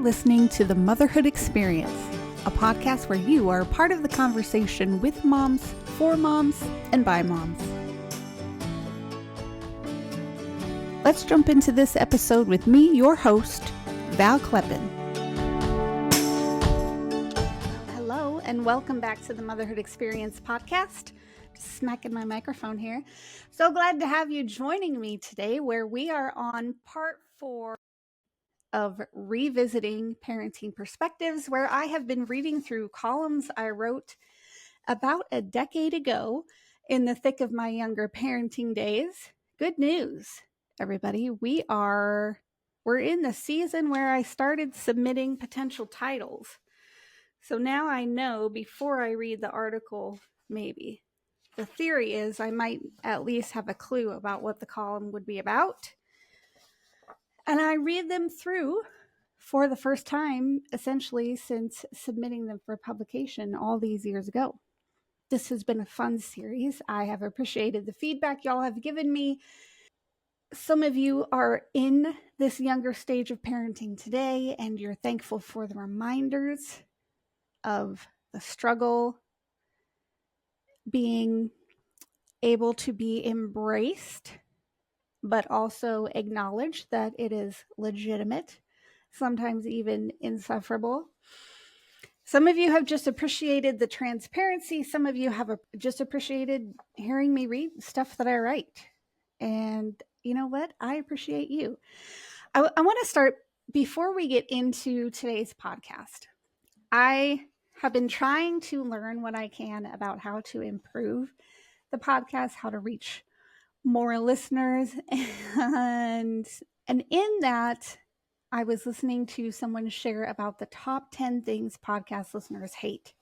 listening to The Motherhood Experience, a podcast where you are part of the conversation with moms, for moms, and by moms. Let's jump into this episode with me, your host, Val Kleppen. Hello, and welcome back to the Motherhood Experience podcast. Smacking my microphone here. So glad to have you joining me today, where we are on part 4 of Revisiting Parenting Perspectives, where I have been reading through columns I wrote about a decade ago in the thick of my younger parenting days. Good news, everybody. We're in the season where I started submitting potential titles. So now I know before I read the article, maybe. The theory is I might at least have a clue about what the column would be about. And I read them through for the first time, essentially, since submitting them for publication all these years ago. This has been a fun series. I have appreciated the feedback y'all have given me. Some of you are in this younger stage of parenting today, and you're thankful for the reminders of the struggle, being able to be embraced, but also acknowledge that it is legitimate, sometimes even insufferable. Some of you have just appreciated the transparency. Some of you have just appreciated hearing me read stuff that I write. And you know what? I appreciate you. I want to start, before we get into today's podcast, I have been trying to learn what I can about how to improve the podcast, how to reach more listeners. And in that, I was listening to someone share about the top 10 things podcast listeners hate.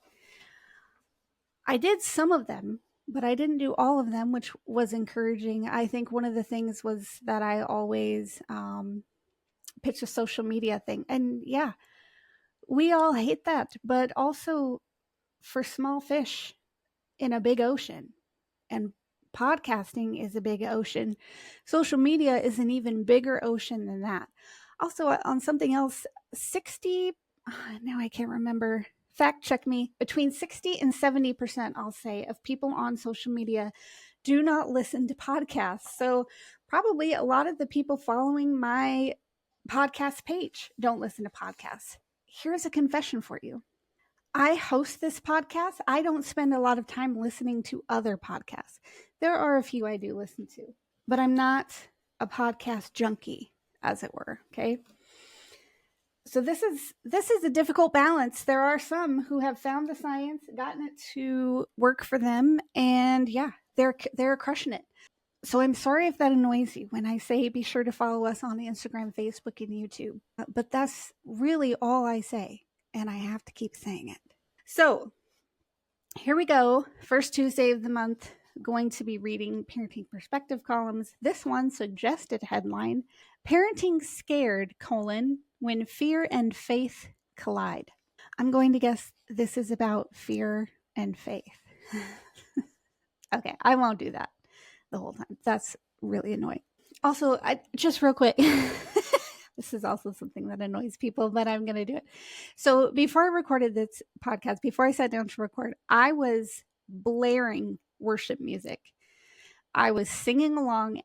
I did some of them, but I didn't do all of them, which was encouraging. I think one of the things was that I always pitch a social media thing. And yeah, we all hate that, but also for small fish in a big ocean. And podcasting is a big ocean. Social media is an even bigger ocean than that. Also, on something else, now I can't remember, fact check me, between 60 and 70%, I'll say, of people on social media do not listen to podcasts. So probably a lot of the people following my podcast page don't listen to podcasts. Here's a confession for you. I host this podcast. I don't spend a lot of time listening to other podcasts. There are a few I do listen to, but I'm not a podcast junkie, as it were, okay? So this is a difficult balance. There are some who have found the science, gotten it to work for them, and yeah, they're crushing it. So I'm sorry if that annoys you when I say be sure to follow us on Instagram, Facebook, and YouTube. But that's really all I say, and I have to keep saying it. So here we go. First Tuesday of the month, going to be reading Parenting Perspective columns. This one suggested headline, Parenting Scared, when fear and faith collide. I'm going to guess this is about fear and faith. Okay, I won't do that the whole time. That's really annoying. Also, just real quick, this is also something that annoys people, but I'm going to do it. So before I recorded this podcast, before I sat down to record, I was blaring worship music. I was singing along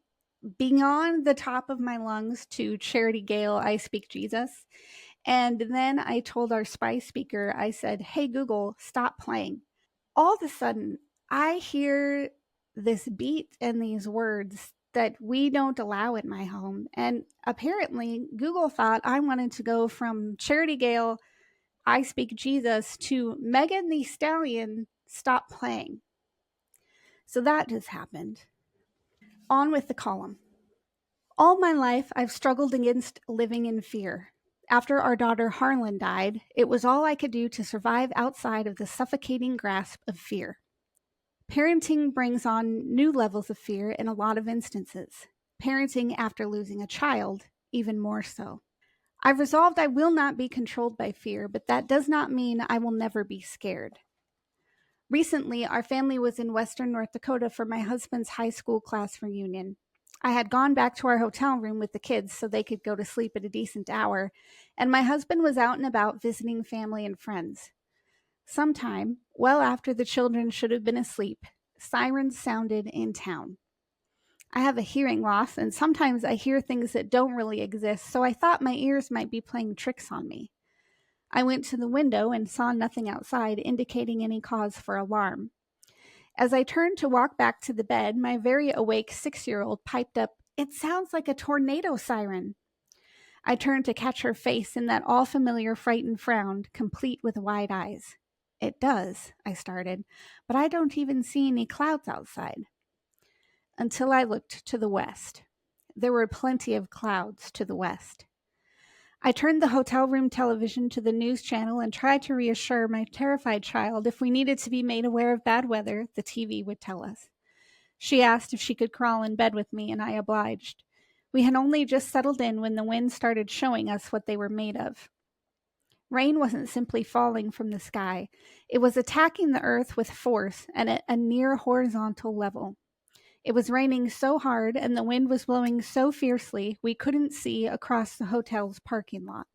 beyond the top of my lungs to Charity Gale, I Speak Jesus. And then I told our spy speaker, I said, hey, Google, stop playing. All of a sudden, I hear this beat and these words that we don't allow in my home. And apparently, Google thought I wanted to go from Charity Gale, I Speak Jesus, to Megan Thee Stallion, Stop Playing. So that just happened. On with the column. All my life, I've struggled against living in fear. After our daughter Harlan died, it was all I could do to survive outside of the suffocating grasp of fear. Parenting brings on new levels of fear in a lot of instances. Parenting after losing a child, even more so. I've resolved I will not be controlled by fear, but that does not mean I will never be scared. Recently, our family was in Western North Dakota for my husband's high school class reunion. I had gone back to our hotel room with the kids so they could go to sleep at a decent hour, and my husband was out and about visiting family and friends. Sometime, well after the children should have been asleep, sirens sounded in town. I have a hearing loss, and sometimes I hear things that don't really exist, so I thought my ears might be playing tricks on me. I went to the window and saw nothing outside, indicating any cause for alarm. As I turned to walk back to the bed, my very awake 6-year-old piped up, "It sounds like a tornado siren." I turned to catch her face in that all familiar frightened frown, complete with wide eyes. "It does," I started, "but I don't even see any clouds outside." Until I looked to the west. There were plenty of clouds to the west. I turned the hotel room television to the news channel and tried to reassure my terrified child if we needed to be made aware of bad weather, the TV would tell us. She asked if she could crawl in bed with me, and I obliged. We had only just settled in when the wind started showing us what they were made of. Rain wasn't simply falling from the sky. It was attacking the earth with force and at a near horizontal level. It was raining so hard and the wind was blowing so fiercely we couldn't see across the hotel's parking lot.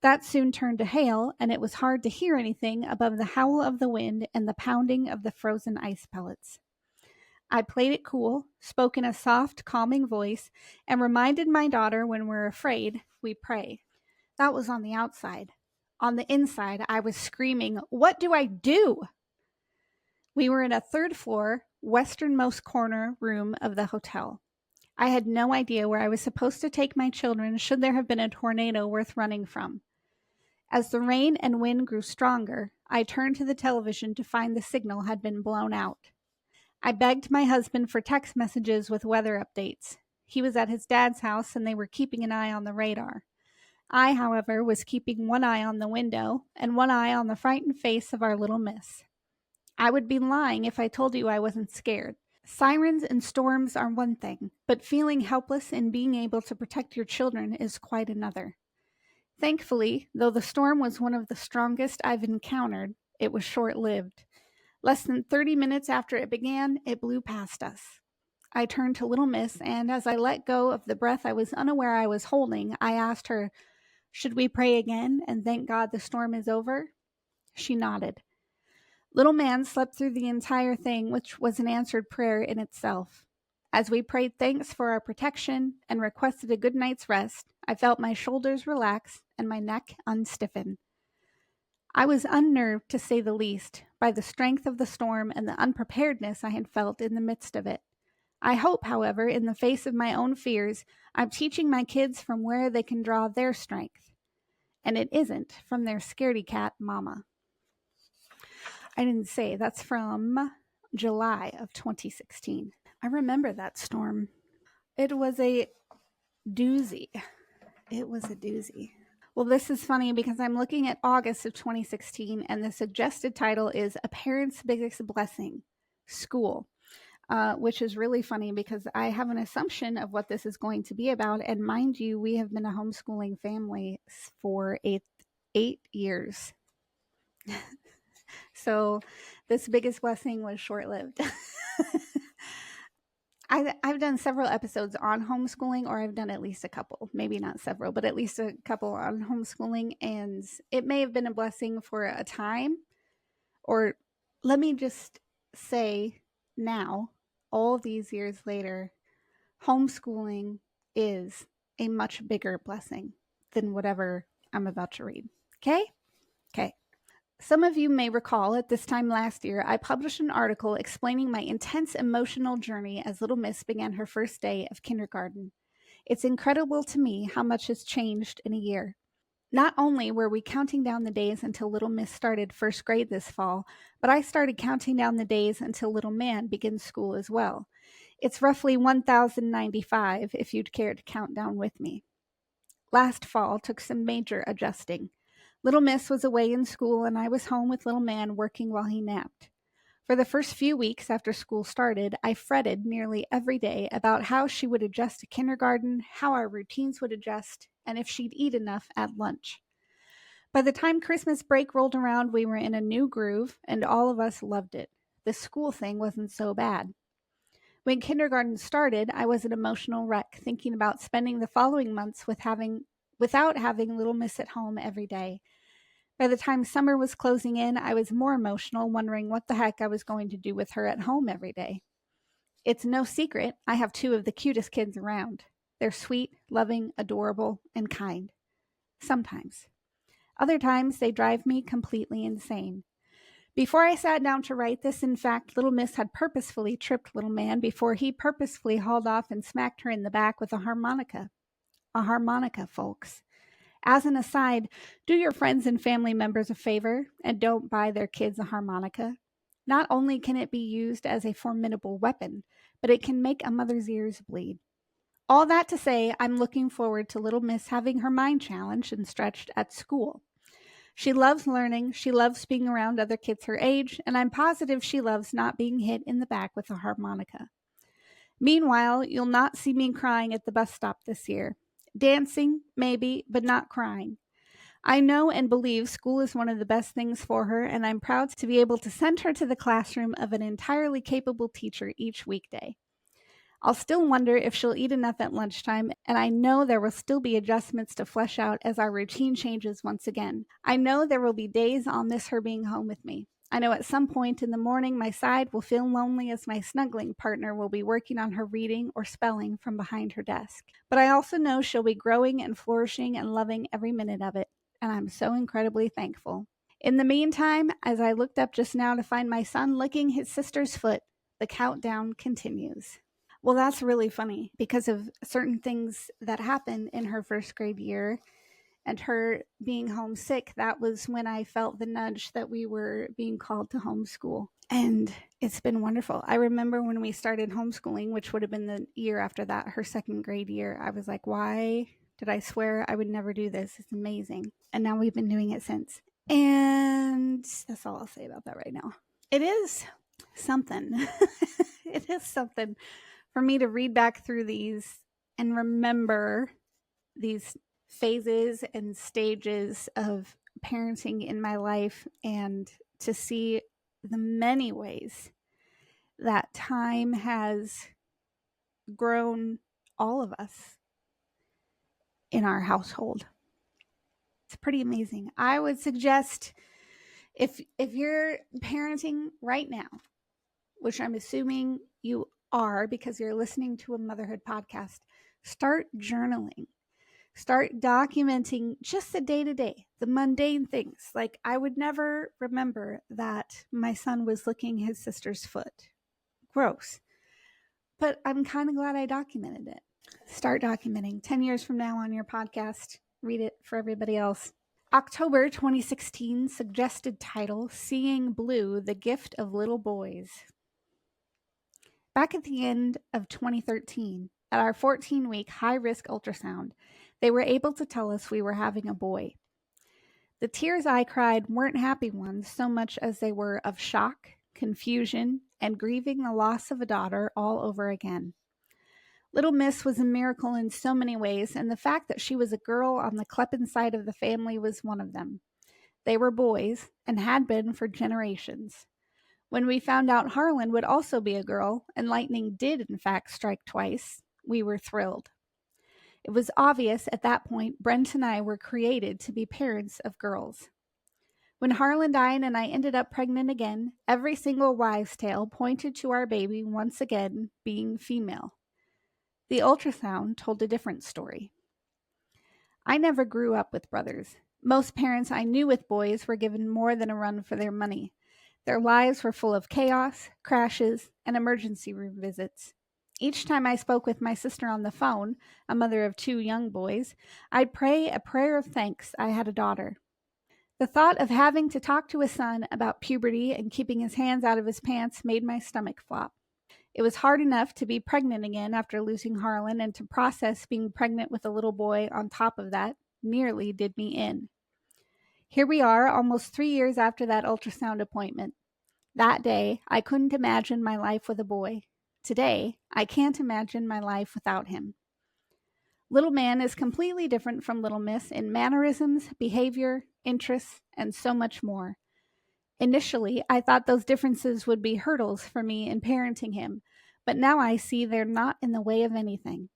That soon turned to hail, and it was hard to hear anything above the howl of the wind and the pounding of the frozen ice pellets. I played it cool, spoke in a soft, calming voice, and reminded my daughter when we're afraid, we pray. That was on the outside. On the inside, I was screaming, "What do I do?" We were in a third floor, westernmost corner room of the hotel. I had no idea where I was supposed to take my children should there have been a tornado worth running from. As the rain and wind grew stronger, I turned to the television to find the signal had been blown out. I begged my husband for text messages with weather updates. He was at his dad's house and they were keeping an eye on the radar. I, however, was keeping one eye on the window and one eye on the frightened face of our little miss. I would be lying if I told you I wasn't scared. Sirens and storms are one thing, but feeling helpless in being able to protect your children is quite another. Thankfully, though the storm was one of the strongest I've encountered, it was short-lived. Less than 30 minutes after it began, it blew past us. I turned to little miss, and as I let go of the breath I was unaware I was holding, I asked her, "Should we pray again and thank God the storm is over?" She nodded. Little man slept through the entire thing, which was an answered prayer in itself. As we prayed thanks for our protection and requested a good night's rest, I felt my shoulders relax and my neck unstiffen. I was unnerved, to say the least, by the strength of the storm and the unpreparedness I had felt in the midst of it. I hope, however, in the face of my own fears, I'm teaching my kids from where they can draw their strength. And it isn't from their scaredy cat mama. I didn't say, that's from July of 2016. I remember that storm. It was a doozy. It was a doozy. Well, this is funny because I'm looking at August of 2016, and the suggested title is A Parent's Biggest Blessing, School, which is really funny because I have an assumption of what this is going to be about. And mind you, we have been a homeschooling family for eight years. So this biggest blessing was short-lived. I've done several episodes on homeschooling, or I've done at least a couple, maybe not several, but at least a couple on homeschooling. And it may have been a blessing for a time, or let me just say now, all these years later, homeschooling is a much bigger blessing than whatever I'm about to read. Okay? Okay. Some of you may recall at this time last year, I published an article explaining my intense emotional journey as little Miss began her first day of kindergarten. It's incredible to me how much has changed in a year. Not only were we counting down the days until little Miss started first grade this fall, but I started counting down the days until little man begins school as well. It's roughly 1,095 if you'd care to count down with me. Last fall took some major adjusting. Little Miss was away in school and I was home with little man working while he napped. For the first few weeks after school started, I fretted nearly every day about how she would adjust to kindergarten, how our routines would adjust, and if she'd eat enough at lunch. By the time Christmas break rolled around, we were in a new groove and all of us loved it. The school thing wasn't so bad. When kindergarten started, I was an emotional wreck, thinking about spending the following months without having little Miss at home every day. By the time summer was closing in, I was more emotional, wondering what the heck I was going to do with her at home every day. It's no secret, I have two of the cutest kids around. They're sweet, loving, adorable, and kind. Sometimes. Other times, they drive me completely insane. Before I sat down to write this, in fact, little Miss had purposefully tripped little man before he purposefully hauled off and smacked her in the back with a harmonica. A harmonica, folks. As an aside, do your friends and family members a favor and don't buy their kids a harmonica. Not only can it be used as a formidable weapon, but it can make a mother's ears bleed. All that to say, I'm looking forward to little Miss having her mind challenged and stretched at school. She loves learning, she loves being around other kids her age, and I'm positive she loves not being hit in the back with a harmonica. Meanwhile, you'll not see me crying at the bus stop this year. Dancing, maybe, but not crying. I know and believe school is one of the best things for her, and I'm proud to be able to send her to the classroom of an entirely capable teacher each weekday. I'll still wonder if she'll eat enough at lunchtime, and I know there will still be adjustments to flesh out as our routine changes once again. I know there will be days I'll miss her being home with me. I know at some point in the morning my side will feel lonely as my snuggling partner will be working on her reading or spelling from behind her desk. But I also know she'll be growing and flourishing and loving every minute of it, and I'm so incredibly thankful. In the meantime, as I looked up just now to find my son licking his sister's foot, the countdown continues. Well, that's really funny because of certain things that happened in her first grade year and her being homesick. That was when I felt the nudge that we were being called to homeschool. And it's been wonderful. I remember when we started homeschooling, which would have been the year after that, her second grade year, I was like, why did I swear I would never do this? It's amazing. And now we've been doing it since. And that's all I'll say about that right now. It is something. It is something for me to read back through these and remember these phases and stages of parenting in my life and to see the many ways that time has grown all of us in our household. It's pretty amazing. I would suggest if you're parenting right now, which I'm assuming you are because you're listening to a motherhood podcast, start journaling. Start documenting just the day-to-day, the mundane things. Like I would never remember that my son was licking his sister's foot. Gross. But I'm kind of glad I documented it. Start documenting. 10 years from now on your podcast, read it for everybody else. October 2016, suggested title, Seeing Blue, The Gift of Little Boys. Back at the end of 2013, at our 14-week high-risk ultrasound, they were able to tell us we were having a boy. The tears I cried weren't happy ones so much as they were of shock, confusion, and grieving the loss of a daughter all over again. Little Miss was a miracle in so many ways, and the fact that she was a girl on the Kleppen side of the family was one of them. They were boys, and had been for generations. When we found out Harlan would also be a girl, and lightning did in fact strike twice, we were thrilled. It was obvious at that point Brent and I were created to be parents of girls. When Harlan died and I ended up pregnant again, every single wives' tale pointed to our baby once again being female. The ultrasound told a different story. I never grew up with brothers. Most parents I knew with boys were given more than a run for their money. Their lives were full of chaos, crashes, and emergency room visits. Each time I spoke with my sister on the phone, a mother of two young boys, I'd pray a prayer of thanks I had a daughter. The thought of having to talk to a son about puberty and keeping his hands out of his pants made my stomach flop. It was hard enough to be pregnant again after losing Harlan, and to process being pregnant with a little boy on top of that nearly did me in. Here we are, almost 3 years after that ultrasound appointment. That day, I couldn't imagine my life with a boy. Today, I can't imagine my life without him. Little Man is completely different from Little Miss in mannerisms, behavior, interests, and so much more. Initially, I thought those differences would be hurdles for me in parenting him, but now I see they're not in the way of anything.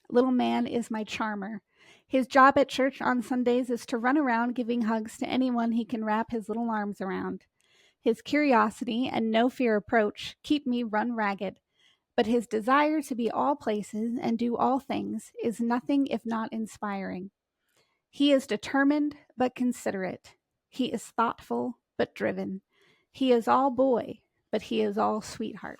Little man is my charmer. His job at church on Sundays is to run around giving hugs to anyone he can wrap his little arms around. His curiosity and no fear approach keep me run ragged, but his desire to be all places and do all things is nothing if not inspiring. He is determined but considerate. He is thoughtful but driven. He is all boy, but he is all sweetheart.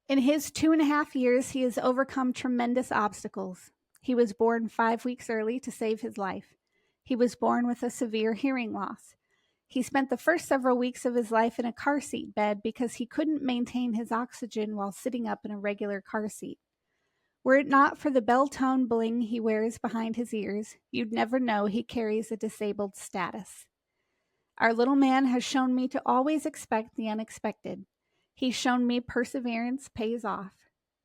In his 2.5 years, he has overcome tremendous obstacles. He was born 5 weeks early to save his life. He was born with a severe hearing loss. He spent the first several weeks of his life in a car seat bed because he couldn't maintain his oxygen while sitting up in a regular car seat. Were it not for the bell tone bling he wears behind his ears, you'd never know he carries a disabled status. Our little man has shown me to always expect the unexpected. He's shown me perseverance pays off.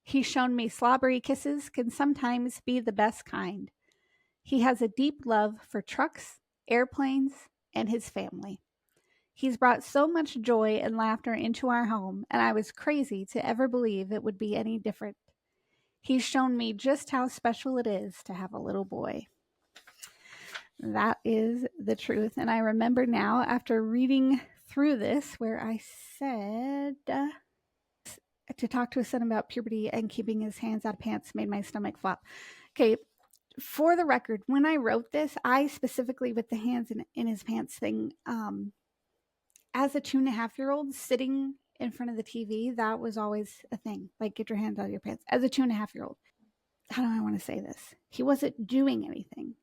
He's shown me slobbery kisses can sometimes be the best kind. He has a deep love for trucks, airplanes, and his family. He's brought so much joy and laughter into our home, and I was crazy to ever believe it would be any different. He's shown me just how special it is to have a little boy. That is the truth. And I remember now, after reading through this, where I said to talk to his son about puberty and keeping his hands out of pants made my stomach flop. Okay, for the record, when I wrote this, I specifically, with the hands in his pants thing, as a 2.5-year-old sitting in front of the TV, that was always a thing. Like, get your hands out of your pants. As a 2.5-year-old, how do I want to say this? He wasn't doing anything.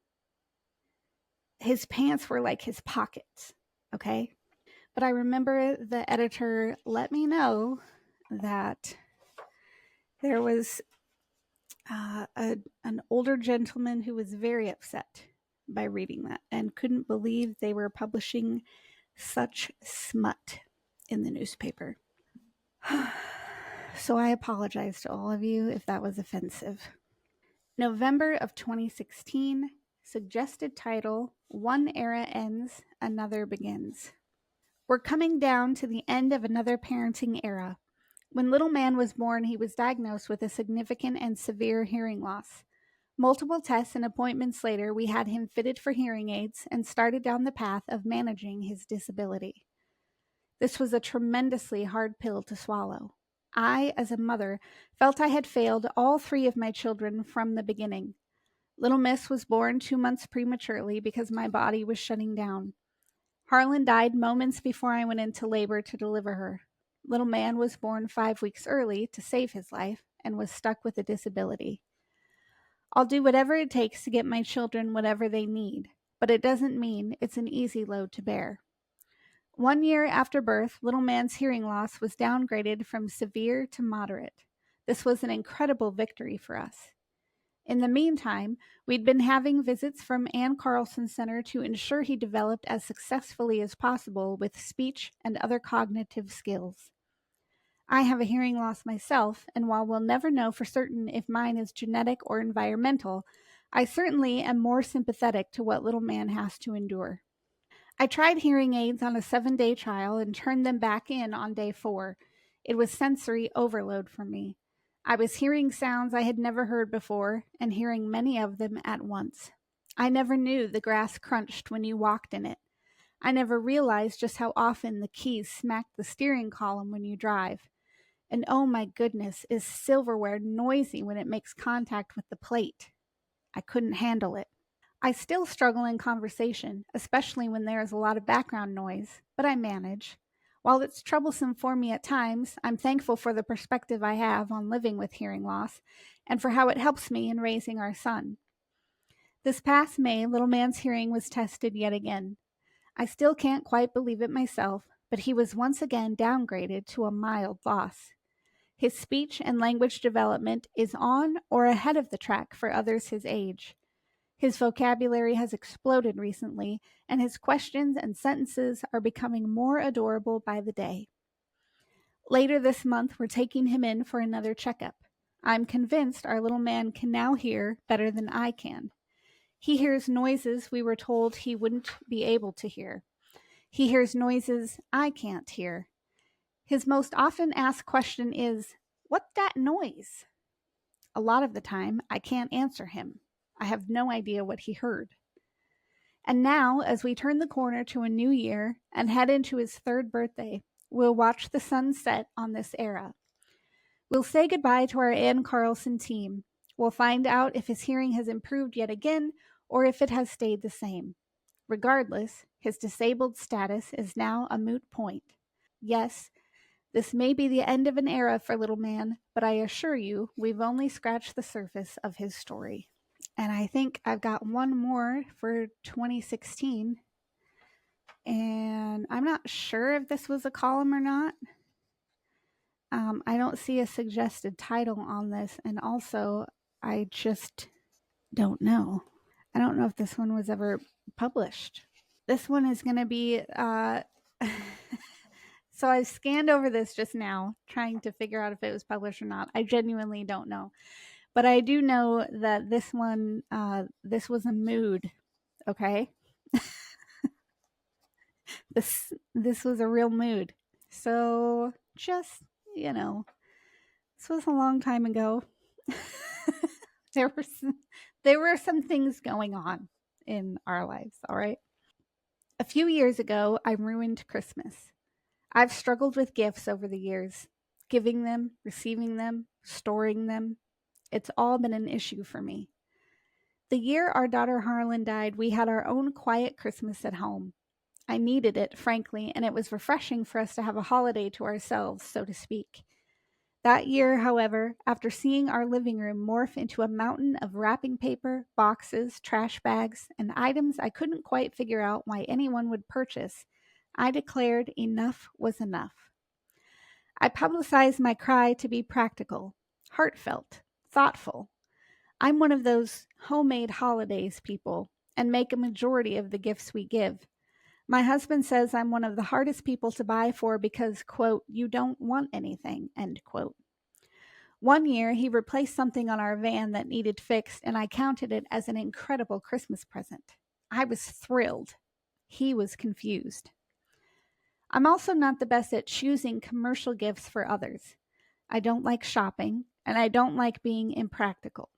His pants were like his pockets, okay? But I remember the editor let me know that there was an older gentleman who was very upset by reading that and couldn't believe they were publishing such smut in the newspaper. So I apologize to all of you if that was offensive. November of 2016, suggested title, One Era Ends, Another Begins. We're coming down to the end of another parenting era. When little man was born, he was diagnosed with a significant and severe hearing loss. Multiple tests and appointments later, we had him fitted for hearing aids and started down the path of managing his disability. This was a tremendously hard pill to swallow. I, as a mother, felt I had failed all 3 of my children from the beginning. Little Miss was born 2 months prematurely because my body was shutting down. Harlan died moments before I went into labor to deliver her. Little man was born 5 weeks early to save his life and was stuck with a disability. I'll do whatever it takes to get my children whatever they need, but it doesn't mean it's an easy load to bear. 1 year after birth, little man's hearing loss was downgraded from severe to moderate. This was an incredible victory for us. In the meantime, we'd been having visits from Ann Carlson Center to ensure he developed as successfully as possible with speech and other cognitive skills. I have a hearing loss myself, and while we'll never know for certain if mine is genetic or environmental, I certainly am more sympathetic to what little man has to endure. I tried hearing aids on a 7-day trial and turned them back in on day 4. It was sensory overload for me. I was hearing sounds I had never heard before and hearing many of them at once. I never knew the grass crunched when you walked in it. I never realized just how often the keys smack the steering column when you drive. And oh my goodness, is silverware noisy when it makes contact with the plate. I couldn't handle it. I still struggle in conversation, especially when there is a lot of background noise, but I manage. While it's troublesome for me at times, I'm thankful for the perspective I have on living with hearing loss and for how it helps me in raising our son. This past May, little man's hearing was tested yet again. I still can't quite believe it myself, but he was once again downgraded to a mild loss. His speech and language development is on or ahead of the track for others his age. His vocabulary has exploded recently, and his questions and sentences are becoming more adorable by the day. Later this month, we're taking him in for another checkup. I'm convinced our little man can now hear better than I can. He hears noises we were told he wouldn't be able to hear. He hears noises I can't hear. His most often asked question is, "What that noise?" A lot of the time, I can't answer him. I have no idea what he heard. And now, as we turn the corner to a new year and head into his third birthday, we'll watch the sun set on this era. We'll say goodbye to our Ann Carlson team. We'll find out if his hearing has improved yet again or if it has stayed the same. Regardless, his disabled status is now a moot point. Yes, this may be the end of an era for little man, but I assure you, we've only scratched the surface of his story. And I think I've got one more for 2016. And I'm not sure if this was a column or not. I don't see a suggested title on this. And also, I just don't know. I don't know if this one was ever published. This one is going to be so I scanned over this just now, trying to figure out if it was published or not. I genuinely don't know. But I do know that this one, this was a mood, okay? This was a real mood. So just, this was a long time ago. there were some things going on in our lives, all right? A few years ago, I ruined Christmas. I've struggled with gifts over the years, giving them, receiving them, storing them. It's all been an issue for me. The year our daughter Harlan died, we had our own quiet Christmas at home. I needed it, frankly, and it was refreshing for us to have a holiday to ourselves, so to speak. That year, however, after seeing our living room morph into a mountain of wrapping paper, boxes, trash bags, and items I couldn't quite figure out why anyone would purchase, I declared enough was enough. I publicized my cry to be practical, heartfelt, thoughtful. I'm one of those homemade holidays people and make a majority of the gifts we give. My husband says I'm one of the hardest people to buy for because, quote, you don't want anything, end quote. One year, he replaced something on our van that needed fixed, and I counted it as an incredible Christmas present. I was thrilled. He was confused. I'm also not the best at choosing commercial gifts for others. I don't like shopping, and I don't like being impractical.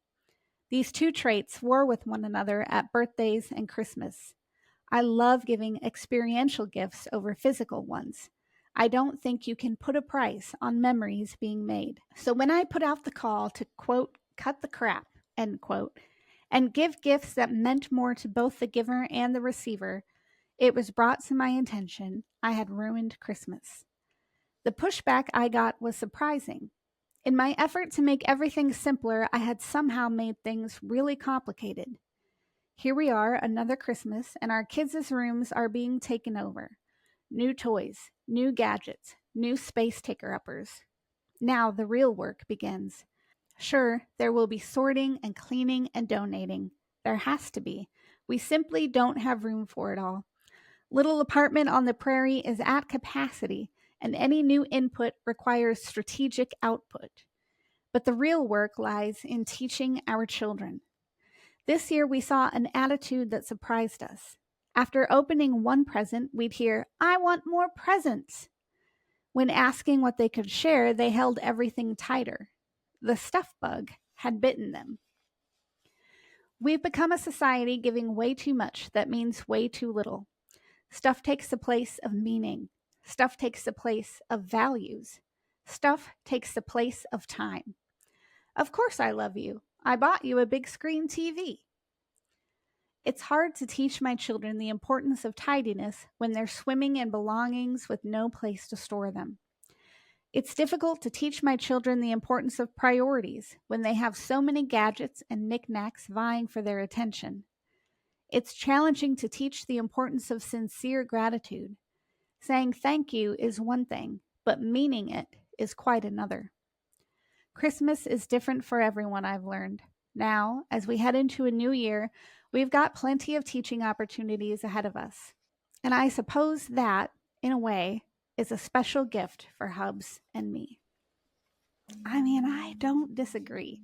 These two traits war with one another at birthdays and Christmas. I love giving experiential gifts over physical ones. I don't think you can put a price on memories being made. So when I put out the call to, quote, cut the crap, end quote, and give gifts that meant more to both the giver and the receiver, it was brought to my attention I had ruined Christmas. The pushback I got was surprising. In my effort to make everything simpler, I had somehow made things really complicated. Here we are, another Christmas, and our kids' rooms are being taken over. New toys, new gadgets, new space taker-uppers. Now the real work begins. Sure, there will be sorting and cleaning and donating. There has to be. We simply don't have room for it all. Little apartment on the prairie is at capacity, and any new input requires strategic output. But the real work lies in teaching our children. This year, we saw an attitude that surprised us. After opening one present, we'd hear, "I want more presents." When asking what they could share, they held everything tighter. The stuff bug had bitten them. We've become a society giving way too much that means way too little. Stuff takes the place of meaning. Stuff takes the place of values. Stuff takes the place of time. Of course I love you. I bought you a big screen TV. It's hard to teach my children the importance of tidiness when they're swimming in belongings with no place to store them. It's difficult to teach my children the importance of priorities when they have so many gadgets and knickknacks vying for their attention. It's challenging to teach the importance of sincere gratitude. Saying thank you is one thing, but meaning it is quite another. Christmas is different for everyone, I've learned. Now, as we head into a new year, we've got plenty of teaching opportunities ahead of us. And I suppose that, in a way, is a special gift for Hubs and me. I mean, I don't disagree.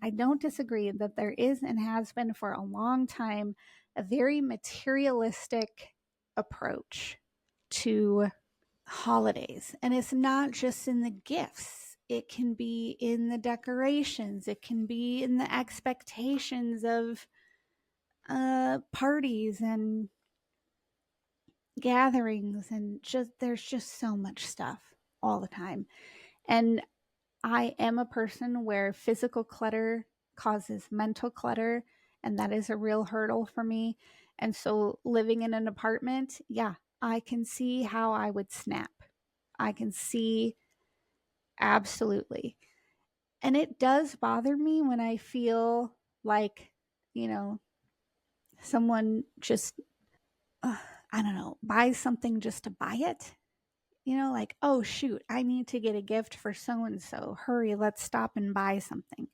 I don't disagree that there is and has been for a long time a very materialistic approach to holidays. And it's not just in the gifts, It can be in the decorations. It can be in the expectations of parties and gatherings, and there's just so much stuff all the time. And I am a person where physical clutter causes mental clutter, and that is a real hurdle for me. And so living in an apartment, yeah, I can see how I would snap. I can see absolutely. And it does bother me when I feel like, someone just, I don't know, buys something just to buy it. Like, oh, shoot, I need to get a gift for so and so. Hurry, let's stop and buy something.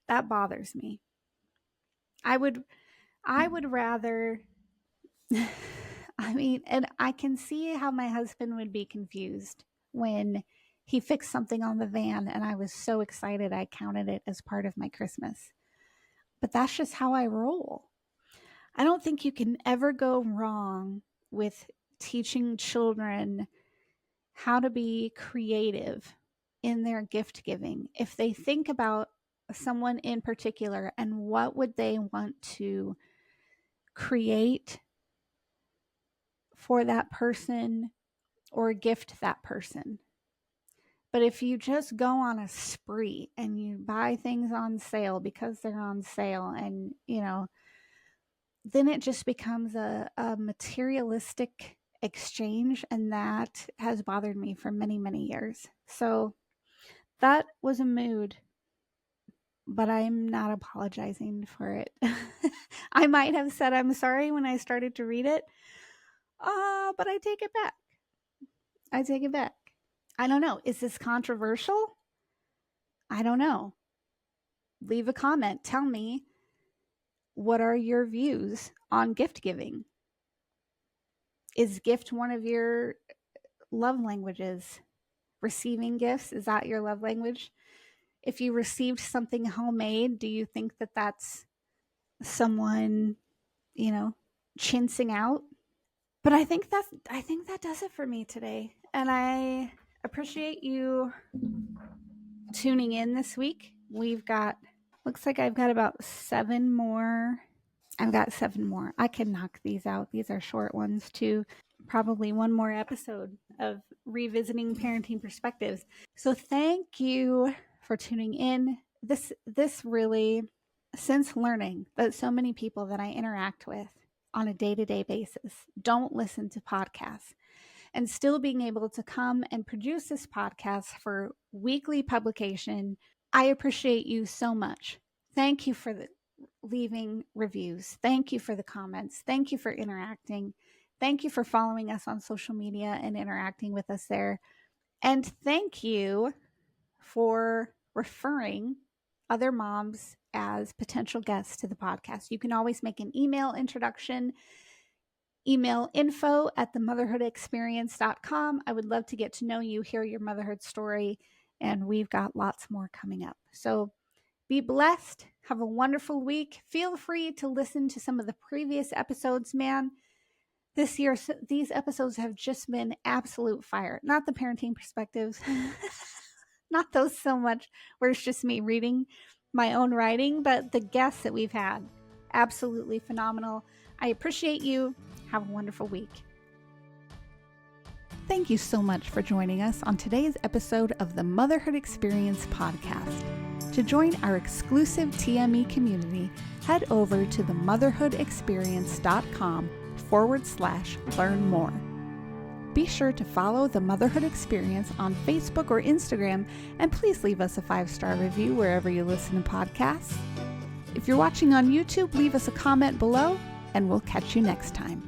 That bothers me. I would rather, and I can see how my husband would be confused when he fixed something on the van and I was so excited I counted it as part of my Christmas. But that's just how I roll. I don't think you can ever go wrong with teaching children how to be creative in their gift giving. If they think about someone in particular and what would they want to create for that person or gift that person. But if you just go on a spree and you buy things on sale because they're on sale, and then it just becomes a materialistic exchange, and that has bothered me for many, many years. So that was a mood, but I'm not apologizing for it. I might have said I'm sorry when I started to read it, but I take it back. I don't know. Is this controversial? I don't know. Leave a comment. Tell me, what are your views on gift giving? Is gift one of your love languages? Receiving gifts, is that your love language? If you received something homemade, do you think that that's someone, chinsing out? But I think that does it for me today. And I appreciate you tuning in this week. Looks like I've got about 7 more. I've got 7 more. I can knock these out. These are short ones too. Probably one more episode of Revisiting Parenting Perspectives. So thank you for tuning in. This really, since learning that so many people that I interact with on a day-to-day basis don't listen to podcasts, and still being able to come and produce this podcast for weekly publication, I appreciate you so much. Thank you for leaving reviews. Thank you for the comments. Thank you for interacting. Thank you for following us on social media and interacting with us there. And thank you for referring other moms as potential guests to the podcast. You can always make an email introduction. Email info@themotherhoodexperience.com. I would love to get to know you, hear your motherhood story, and we've got lots more coming up. So be blessed. Have a wonderful week. Feel free to listen to some of the previous episodes, man. This year, these episodes have just been absolute fire. Not the parenting perspectives, not those so much, where it's just me reading my own writing, but the guests that we've had, absolutely phenomenal. I appreciate you. Have a wonderful week. Thank you so much for joining us on today's episode of the Motherhood Experience podcast. To join our exclusive TME community, head over to themotherhoodexperience.com/learn more. Be sure to follow The Motherhood Experience on Facebook or Instagram, and please leave us a 5-star review wherever you listen to podcasts. If you're watching on YouTube, leave us a comment below, and we'll catch you next time.